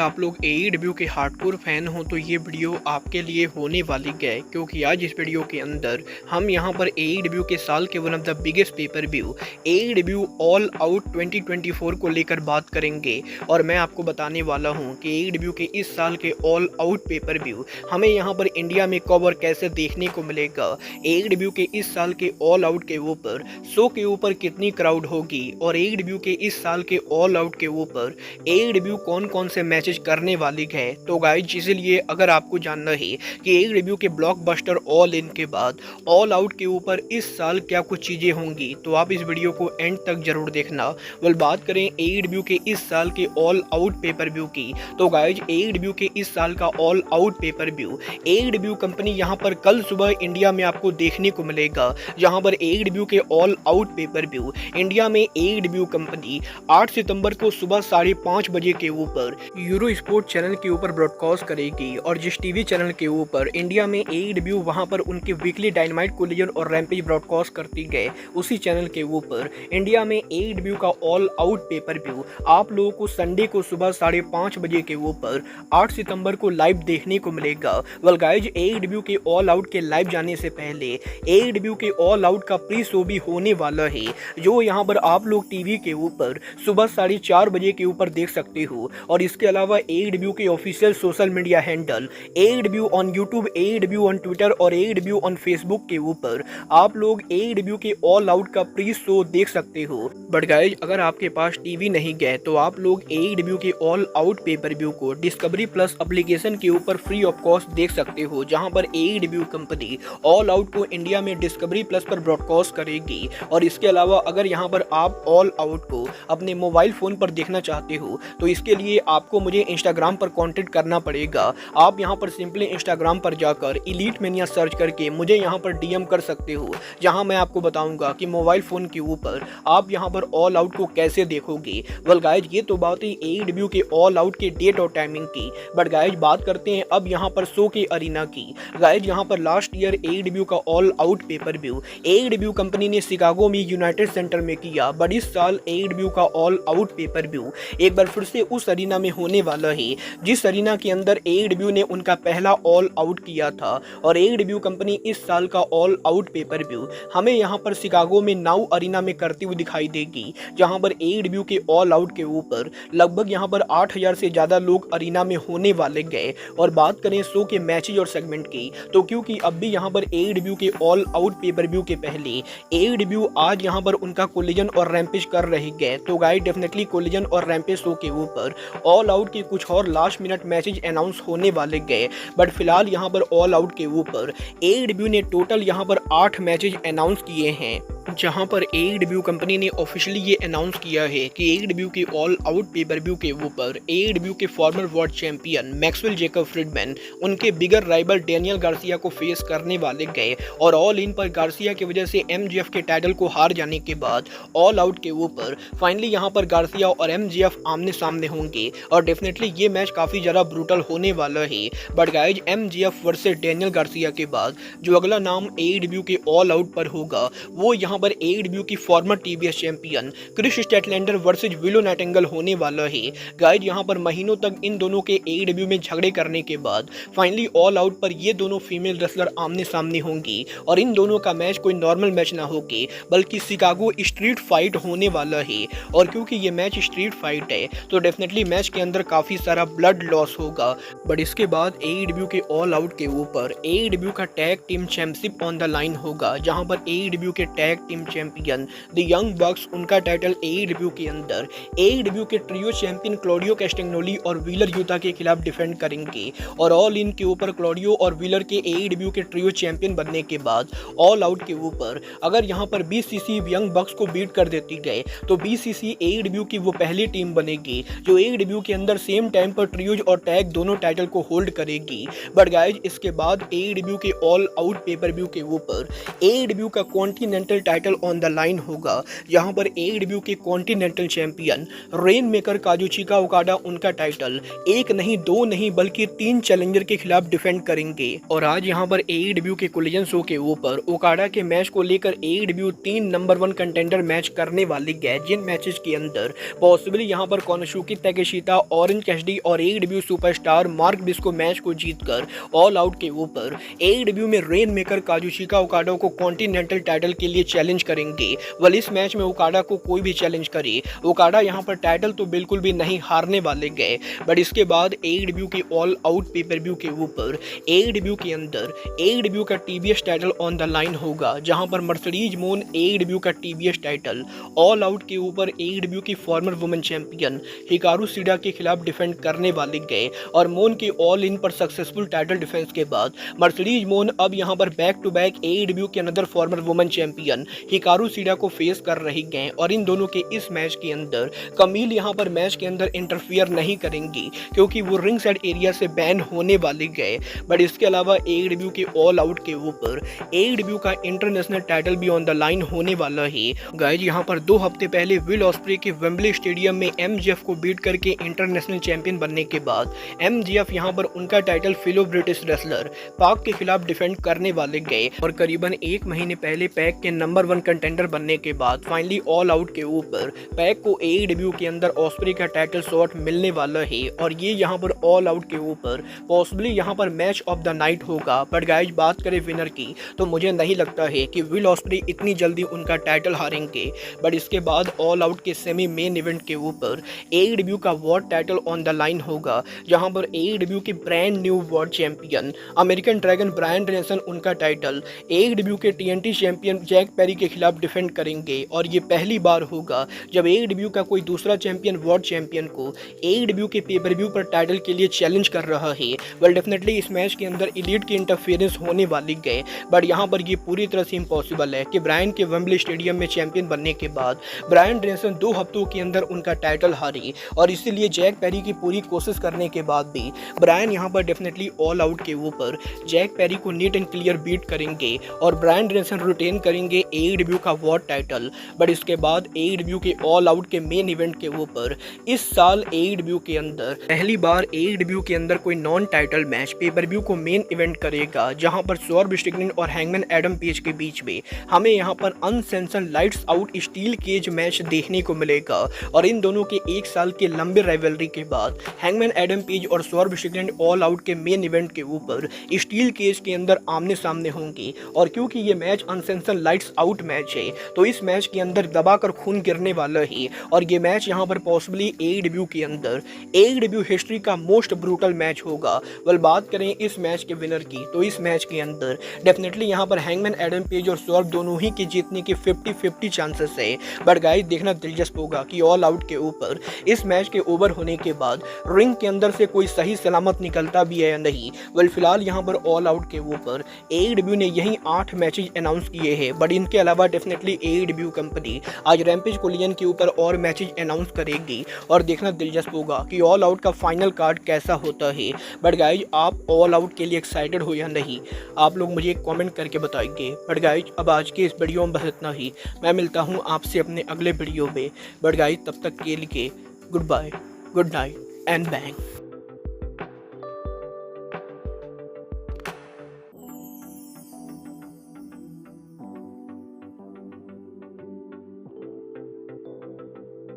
आप लोग एईडब्ल्यू के हार्डकोर फैन हो तो ये वीडियो आपके लिए होने वाली है, क्योंकि आज इस वीडियो के अंदर हम यहाँ पर एईडब्ल्यू के साल के one of the biggest pay per view AEW all out 2024 को लेकर बात करेंगे। और मैं आपको बताने वाला हूँ कि एईडब्ल्यू के इस साल के ऑल आउट पेपर व्यू हमें यहाँ पर इंडिया में कब और कैसे देखने को मिलेगा। एईडब्ल्यू के इस साल के ऑल आउट के ऊपर शो के ऊपर कितनी क्राउड होगी और एईडब्ल्यू के इस साल के ऑल आउट के ऊपर एईडब्ल्यू कौन कौन से मैचेस करने वाली है। तो गाइज इसीलिए अगर आपको जानना है कि एईडब्ल्यू के ब्लॉकबस्टर ऑल इन के बाद ऑल आउट के ऊपर इस साल क्या कुछ चीज़ें होंगी तो आप इस वीडियो को एंड तक जरूर देखना। वेल बात करें एईडब्ल्यू के इस साल के ऑल आउट पेपर व्यू की तो गाइज एईडब्ल्यू के इस साल का all out pay per view AEW company यहाँ पर कल सुबह इंडिया में आपको देखने को मिलेगा। जहाँ पर एईडब्ल्यू के all out pay per view India में एईडब्ल्यू कंपनी 8 सितंबर को सुबह 5:30 बजे के ऊपर यूरो स्पोर्ट चैनल के ऊपर ब्रॉडकास्ट करेगी। और जिस टीवी चैनल के ऊपर इंडिया में एईडब्ल्यू वहां पर उनके वीकली डायनामाइट कोलिजन और रैम्पेज ब्रॉडकास्ट करती गए, उसी चैनल के ऊपर इंडिया में एईडब्ल्यू का ऑल आउट पेपर व्यू आप लोगों को संडे को सुबह 5:30 बजे के ऊपर 8 सितंबर को लाइव देखने को मिलेगा। वेल गाइज एईडब्ल्यू के ऑल आउट के लाइव जाने से पहले एईडब्ल्यू के ऑल आउट का प्री शो भी होने वाला है, जो यहाँ पर आप लोग टीवी के ऊपर सुबह 4:30 बजे के ऊपर देख सकते हो। और इसके अलावा एईडब्ल्यू के official social media handle AEW on YouTube, AEW on Twitter और एईडब्ल्यू ऑन फेसबुक के ऊपर आप लोग एईडब्ल्यू के ऑल आउट का प्री शो देख सकते हो। बट गाइज अगर आपके पास टीवी नहीं गए तो आप लोग एईडब्ल्यू के ऑल आउट पेपर व्यू को डिस्कवरी प्लस एप्लीकेशन के ऊपर फ्री ऑफ कॉस्ट देख सकते हो, जहां पर एईडब्ल्यू कंपनी ऑल आउट को इंडिया में डिस्कवरी प्लस पर ब्रॉडकास्ट करेगी। और इसके अलावा अगर यहाँ पर आप ऑल आउट को अपने मोबाइल फोन पर देखना चाहते हो तो इसके लिए आपको मुझे इंस्टाग्राम पर कांटेक्ट करना पड़ेगा। आप यहां पर सिंपली इंस्टाग्राम पर जाकर इलीट मेनिया सर्च करके मुझे यहां पर डीएम कर सकते हो, जहां मैं आपको बताऊंगा कि मोबाइल फोन के ऊपर आप यहां पर ऑल आउट को कैसे देखोगे। वेल गाइज ये तो बात है एईडब्ल्यू के ऑल आउट के डेट और टाइमिंग की। बट गाइज बात करते हैं अब यहां पर शो के अरीना की। गाइज यहां पर लास्ट ईयर एईडब्ल्यू का all out pay per view AEW company ने शिकागो में यूनाइटेड सेंटर में किया, बट इस साल एईडब्ल्यू का ऑल आउट पेपर व्यू एक बार फिर से उस अरीना में होने वाला है जिस अरीना के अंदर एईडब्ल्यू ने उनका पहला ऑल आउट किया था। और एईडब्ल्यू कंपनी इस साल का ऑल आउट पेपर व्यू हमें यहां पर शिकागो में नाउ अरीना में करती हुई दिखाई देगी, जहां पर एईडब्ल्यू के ऑल आउट के ऊपर लगभग यहां पर 8000 से ज्यादा लोग अरीना में होने वाले गए। और बात करें शो के मैचेज और सेगमेंट की तो क्योंकि अब भी यहां पर एईडब्ल्यू के ऑल आउट पेपर व्यू के पहले एईडब्ल्यू आज यहां पर उनका कोलिजन और रैम्पेज कर रही है, तो गाइस डेफिनेटली कोलिजन और रैम्पेज शो के ऊपर ऑल आउट के कुछ और लास्ट मिनट मैचेज अनाउंस होने वाले गए। बट फिलहाल यहां पर ऑल आउट के ऊपर एईडब्ल्यू ने टोटल यहां पर 8 मैचेज अनाउंस किए हैं, जहां पर एईडब्ल्यू कंपनी ने ऑफिशियली ये अनाउंस किया है कि एईडब्ल्यू के ऑल आउट पेपर व्यू के ऊपर एईडब्ल्यू के former world champion Maxwell Jacob Friedman उनके बिगर राइवल डेनियल गार्सिया को फेस करने वाले गए। और ऑल इन पर गार्सिया की वजह से एमजीएफ के टाइटल को हार जाने के बाद ऑल आउट के ऊपर फाइनली यहां पर गार्सिया और एमजीएफ आमने सामने होंगे। और डेफिनेटली ये मैच काफी ज्यादा ब्रूटल होने वाला है। But guys MGF versus Daniel Garcia के बाद जो अगला नाम एईडब्ल्यू के ऑल आउट पर होगा वो यहाँ पर एईडब्ल्यू की former TBS champion Kris Statlander versus Willow Nightingale होने वाला है। गाइज यहाँ पर महीनों तक इन दोनों के एईडब्ल्यू में झगड़े करने के बाद फाइनली ऑल आउट पर ये दोनों फीमेल रेसलर आमने सामने होंगी। और इन दोनों का मैच कोई नॉर्मल मैच ना होके बल्कि शिकागो स्ट्रीट फाइट होने वाला है। और क्योंकि ये मैच स्ट्रीट फाइट है तो डेफिनेटली मैच के अंदर काफी सारा ब्लड लॉस होगा। बट इसके बाद एईडब्ल्यू के ऑल आउट के ऊपर एईडब्ल्यू का tag team championship on the line होगा, जहां पर एईडब्ल्यू के tag team champion the young बक्स उनका टाइटल एईडब्ल्यू के अंदर एईडब्ल्यू के ट्रियो चैंपियन क्लॉडियो कैस्टेग्नोली और व्हीलर यूता के खिलाफ डिफेंड करेंगे। और ऑल इन के ऊपर क्लॉडियो और व्हीलर के एईडब्ल्यू के ट्रियो चैंपियन बनने के बाद ऑल आउट के ऊपर अगर यहां पर बीसीसी यंग बक्स को बीट कर देती गए तो बीसीसी एईडब्ल्यू की वो पहली टीम बनेगी जो एईडब्ल्यू के अंदर सेम टाइम पर ट्रियोज और टैग दोनों टाइटल को होल्ड करेगी। बट गाइज इसके बाद एईडब्ल्यू के ऑल आउट पेपर व्यू के ऊपर एईडब्ल्यू का continental title on the line होगा, जहां पर एईडब्ल्यू के continental champion rainmaker Kazuchika Okada उनका टाइटल एक नहीं दो नहीं बल्कि 3 चैलेंजर के खिलाफ डिफेंड करेंगे। और आज यहां पर एईडब्ल्यू के कोलिजन शो के ऊपर ओकाडा के मैच को लेकर एईडब्ल्यू 3 नंबर 1 कंटेंडर मैच करने वाले गए, जिन मैचेस के अंदर पॉसिबली यहां पर कोनोशुकी ताकेशिता और ऑरेंज कैसिडी और AEW सुपरस्टार मार्क बिस्को मैच को जीतकर ऑल आउट के ऊपर AEW में रेन मेकर काजुशिका ओकाडा को कॉन्टिनेंटल टाइटल के लिए चैलेंज करेंगे। वेल इस मैच में ओकाडा को कोई भी चैलेंज करे, ओकाडा यहां पर टाइटल तो बिल्कुल भी नहीं हारने वाले गए। बट इसके बाद AEW के ऑल आउट पेपर व्यू के ऊपर AEW के अंदर AEW का TBS title on the line होगा, जहां पर मर्सिडीज मोन AEW का TBS टाइटल ऑल आउट के ऊपर AEW की farmer women champion Hikaru Shida के खिलाफ डिफेंड करने वाले गए। और मोन के ऑल इन पर सक्सेसफुल टाइटल डिफेंस के बाद मर्सिडीज मोन अब यहां पर बैक टू बैक AEW के another farmer women champion Hikaru Shida को फेस कर रही गए। और इन दोनों के इस मैच के अंदर कमील यहां पर मैच के अंदर इंटरफियर नहीं करेंगी, क्योंकि वो रिंग साइड एरिया से बैन होने वाले गए। बट इसके अलावा AEW के ऑल आउट के ऊपर AEW का इंटरनेशनल टाइटल भी ऑन द लाइन होने वाला है। गाइज यहां पर 2 हफ्ते पहले विल ऑस्प्रे के वेम्बले स्टेडियम में MJF को बीट करके इंटरनेशनल चैंपियन बनने के बाद MJF यहां पर उनका टाइटल फेलो ब्रिटिश रेसलर पाक के खिलाफ डिफेंड करने वाले गए। और करीबन 1 महीने पहले पैक के नंबर 1 कंटेंडर बनने के बाद फाइनली ऑल आउट के ऊपर पैक को AEW के अंदर ऑस्प्रे का टाइटल शॉट मिलने वाला है। और ये यहां पर ऑल आउट के ऊपर पॉसिबली यहां पर मैच ऑफ द नाइट होगा। बट गाइज बात करें विनर की, तो मुझे नहीं लगता है कि विल ऑस्प्रे इतनी जल्दी उनका टाइटल हारेंगे। बट इसके बाद ऑल आउट के सेमी मेन इवेंट के ऊपर AEW का world title on the line होगा, जहां पर AEW के brand new world champion American Dragon Bryan Danielson उनका टाइटल AEW के TNT चैंपियन जैक पेरी के खिलाफ डिफेंड करेंगे। और ये पहली बार होगा जब AEW का कोई दूसरा चैंपियन वर्ल्ड चैंपियन को AEW के पेपर व्यू पर टाइटल के लिए चैलेंज कर रहा है। वेल डेफिनेटली इस मैच के अंदर एलीट की इंटरफेरेंस होने वाली गए। बट यहाँ पर ये पूरी तरह से इम्पॉसिबल है कि ब्रायन के वेम्बले स्टेडियम में चैंपियन बनने के बाद ब्रायन डेनिसन 2 हफ्तों के अंदर उनका टाइटल हारे। और इसीलिए जैक पेरी की पूरी कोशिश करने के बाद भी ब्रायन यहाँ पर डेफिनेटली ऑल आउट के ऊपर जैक पेरी को नीट एंड क्लियर बीट करेंगे और ब्रायन डेनिसन रिटेन करेंगे AEW का वर्ल्ड टाइटल। बट इसके बाद AEW के ऑल आउट के मेन इवेंट के ऊपर इस साल AEW के अंदर पहली बार AEW के अंदर कोई non title match pay per view को मेन इवेंट करेगा, जहां पर स्वॉर्ब स्टिगलिन और हैंगमैन एडम पेज के बीच में हमें यहां पर uncensored lights out steel cage match देखने को मिलेगा। और इन दोनों के 1 साल के लंबे राइवलरी के बाद हैंगमैन एडम पेज और स्वॉर्ब स्टिगलिन ऑल आउट के मेन इवेंट के ऊपर स्टील केज के अंदर आमने सामने होंगे। और क्योंकि ये match uncensored lights out match है, तो इस मैच के अंदर दबाकर खून गिरने वाला है। और ये मैच यहाँ पर पॉसिबली AEW के अंदर AEW हिस्ट्री का मोस्ट ब्रूटल मैच होगा। वेल बात करें इस मैच के विनर की, तो इस मैच के अंदर डेफिनेटली यहाँ पर हैंगमैन एडम पेज और स्वॉर्ब दोनों ही के जीतने के 50-50 चांसेस है। बट गाइस देखना दिलचस्प होगा कि ऑल आउट के ऊपर इस मैच के ओवर होने के बाद रिंग के अंदर से कोई सही सलामत निकलता भी है या नहीं। वेल फिलहाल यहाँ पर ऑल आउट के ऊपर AEW ने यही 8 मैचेज अनाउंस किए हैं। बट इनके अलावा डेफिनेटली AEW कंपनी आज रैम्पेज कोलिजन के ऊपर और मैचेज अनाउंस करेगी और देखना दिलचस्प होगा कि ऑल आउट का फाइनल कार्ड कैसा होता है। बट गाइज आप ऑल आउट के लिए एक्साइटेड हो या नहीं, आप लोग मुझे कमेंट करके बताएंगे। बट गाइज अब आज के इस वीडियो में बस इतना ही। मैं मिलता हूँ आपसे अपने अगले वीडियो में। बट गाइज तब तक के लिए good bye, good night and bang.